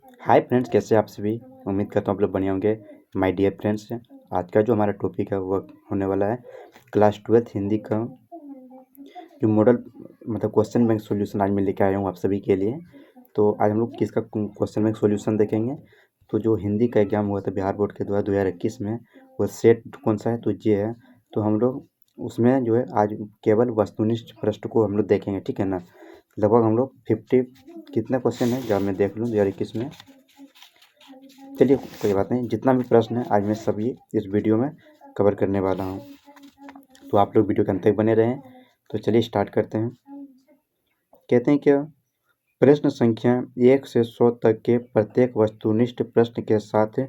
Hi friends, कैसे आप सभी। उम्मीद करता हूँ आप लोग बढ़िया होंगे। माय डियर फ्रेंड्स, आज का जो हमारा टॉपिक है वो होने वाला है क्लास 12th हिंदी का जो मॉडल मतलब क्वेश्चन बैंक सॉल्यूशन आज मैं लेके आया हूँ आप सभी के लिए। तो आज हम लोग किसका क्वेश्चन बैंक सॉल्यूशन देखेंगे। तो जो हिंदी का एग्ज़ाम हुआ था बिहार बोर्ड के द्वारा 2021 में, वो सेट कौन सा है तो ये है। तो हम लोग उसमें जो है आज केवल वस्तुनिष्ठ प्रश्न को हम लोग देखेंगे, ठीक है ना। लगभग हम लोग 50 कितना क्वेश्चन है जब मैं देख लूँ 2021 में। चलिए कोई बात नहीं, जितना भी प्रश्न है आज मैं सभी इस वीडियो में कवर करने वाला हूँ, तो आप लोग वीडियो के अंत तक बने रहें। तो चलिए स्टार्ट करते हैं। कहते हैं क्या, प्रश्न संख्या 1 से 100 तक के प्रत्येक वस्तुनिष्ठ प्रश्न के साथ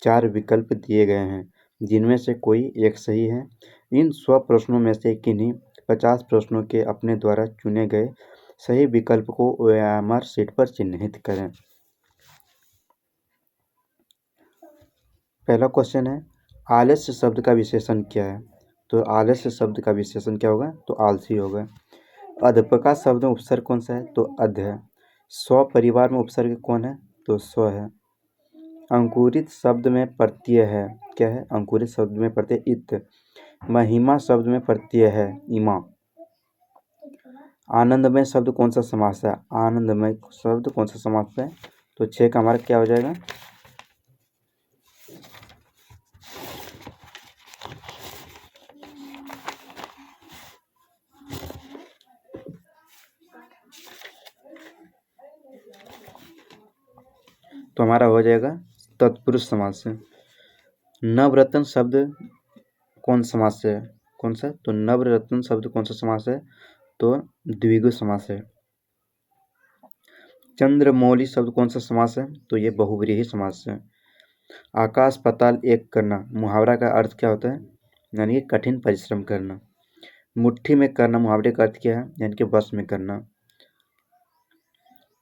4 विकल्प दिए गए हैं, जिनमें से कोई एक सही है। इन 100 प्रश्नों में से किन्हीं 50 प्रश्नों के अपने द्वारा चुने गए सही विकल्प को OMR शीट पर चिन्हित करें। पहला क्वेश्चन है, आलस्य शब्द का विशेषण क्या है। तो आलस्य शब्द का विशेषण क्या होगा तो आलसी होगा। अध्यापका शब्द में उपसर्ग कौन सा है तो अध है। स्व परिवार में उपसर्ग कौन है तो स्व है। अंकुरित शब्द में प्रत्यय है, क्या है अंकुरित शब्द में प्रत्यय इत। महिमा शब्द में प्रत्यय है इमा। आनंदमय शब्द कौन सा समास है, आनंदमय शब्द कौन सा समास है तो 6 का हमारा क्या हो जाएगा। तो हमारा हो जाएगा तत्पुरुष समास से। नवरत्न शब्द कौन समास है, कौन सा तो नवरत्न शब्द कौन सा समास है तो द्विगु समास है। चंद्रमौली शब्द कौन सा समास है तो ये बहुव्रीहि समास है। आकाश पाताल एक करना, मुहावरा का अर्थ क्या होता है यानी कि कठिन परिश्रम करना। मुट्ठी में करना, मुहावरे का अर्थ क्या है यानी कि वश में करना।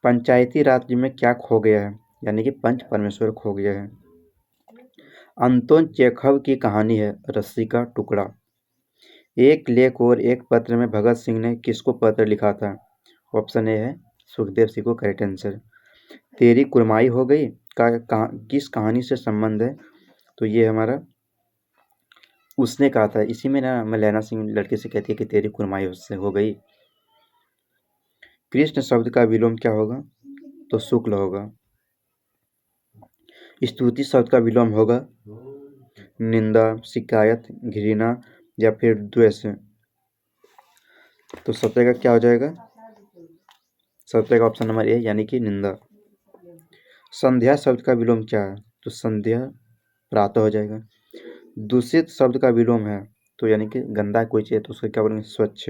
पंचायती राज्य में क्या खो गया है यानी कि पंच परमेश्वर खो गया है। अंतोन चेखव की कहानी है रस्सी का टुकड़ा। एक लेख और एक पत्र में भगत सिंह ने किसको पत्र लिखा था। ऑप्शन ए है सुखदेव सिंह को करेक्ट आंसर। तेरी कुरमाई हो गई किस कहानी से संबंध है तो ये हमारा उसने कहा था। इसी में ना मलैना सिंह लड़के से कहती है कि तेरी कुरमाई उससे हो गई। कृष्ण शब्द का विलोम क्या होगा तो शुक्ल होगा। स्तुति शब्द का विलोम होगा निंदा, शिकायत, घृणा या फिर द्वेष। तो सत्य का क्या हो जाएगा, सत्य का ऑप्शन नंबर ए यानी कि निंदा। संध्या शब्द का विलोम क्या है तो संध्या प्रातः हो जाएगा। दूषित शब्द का विलोम है तो यानी कि गंदा कोई चीज़ तो उसका क्या बोलेंगे स्वच्छ।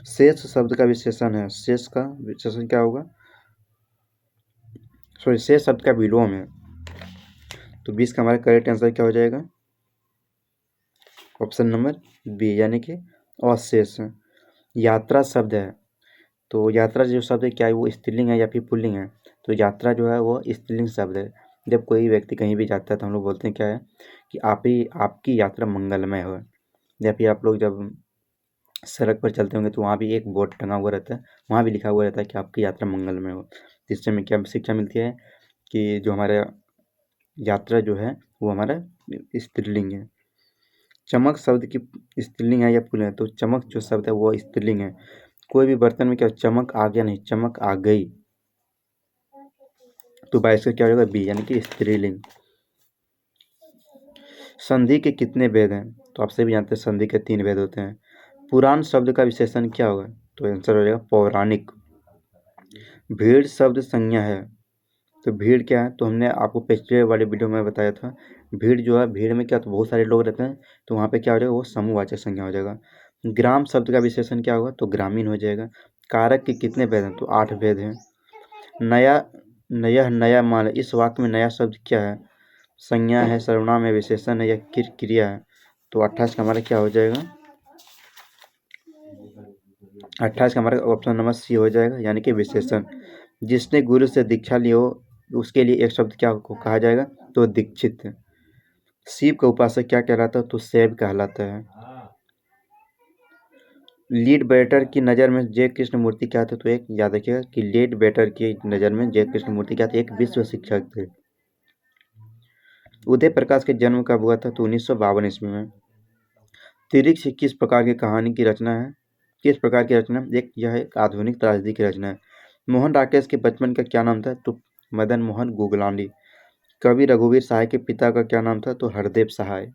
शेष शब्द का विशेषण है, शेष का विशेषण क्या होगा सॉरी शेष शब्द का विलोम है तो 20 का हमारा करेक्ट आंसर क्या हो जाएगा ऑप्शन नंबर बी यानी कि अशेष। यात्रा शब्द है तो यात्रा जो शब्द है क्या है वो स्त्रीलिंग है या फिर पुल्लिंग है तो यात्रा जो है वो स्त्रीलिंग शब्द है। जब कोई व्यक्ति कहीं भी जाता है तो हम लोग बोलते हैं क्या है कि आपकी यात्रा मंगलमय हो। या फिर आप लोग जब सड़क पर चलते होंगे तो वहाँ भी एक बोर्ड टंगा हुआ रहता है, वहाँ भी लिखा हुआ रहता है कि आपकी यात्रा मंगलमय हो। जिससे हमें क्या शिक्षा मिलती है कि जो हमारा यात्रा जो है वो हमारा स्त्रीलिंग है। चमक शब्द की स्त्रीलिंग है या पुल्लिंग है तो चमक जो शब्द है वो स्त्रीलिंग है। कोई भी बर्तन में क्या चमक आ गया नहीं चमक आ गई तो 22 का क्या होगा बी यानी कि स्त्रीलिंग। संधि के कितने भेद हैं तो आप सभी जानते हैं संधि के 3 भेद होते हैं। पुराण शब्द का विशेषण क्या होगा तो आंसर हो जाएगा पौराणिक। भीड़ शब्द संज्ञा है तो भीड़ क्या है तो हमने आपको पिछले वाले वीडियो में बताया था। भीड़ जो है भीड़ में क्या तो बहुत सारे लोग रहते हैं तो वहाँ पे क्या हो जाएगा वो समूहवाचक संज्ञा हो जाएगा। ग्राम शब्द का विशेषण क्या होगा तो ग्रामीण हो जाएगा। कारक के कितने भेद हैं तो 8 भेद हैं। नया नया माल इस वाक्य में नया शब्द क्या है, संज्ञा है, सर्वनाम है, विशेषण है या क्रिया है तो 28 का हमारा क्या हो जाएगा 28 का हमारा ऑप्शन नंबर सी हो जाएगा यानी कि विशेषण। जिसने गुरु से दीक्षा ली हो उसके लिए एक शब्द क्या को कहा जाएगा तो दीक्षित। शिव का उपासक क्या कहलाता है तो शैव कहलाता है। लीड बेटर की नज़र में जय कृष्णमूर्ति क्या थे? तो एक याद रखिएगा कि लीड बेटर की नज़र में जय कृष्णमूर्ति क्या थे? एक विश्व शिक्षक थे। उदय प्रकाश के जन्म कब हुआ था? तो 1952 ईस्वी में। तिरिक्स किस प्रकार की कहानी की रचना है? किस प्रकार की रचना? यह एक आधुनिक त्रासदी की रचना है। मोहन राकेश के बचपन का क्या नाम था? तो मदन मोहन गुगलानी। कवि रघुवीर सहाय के पिता का क्या नाम था? तो हरदेव सहाय।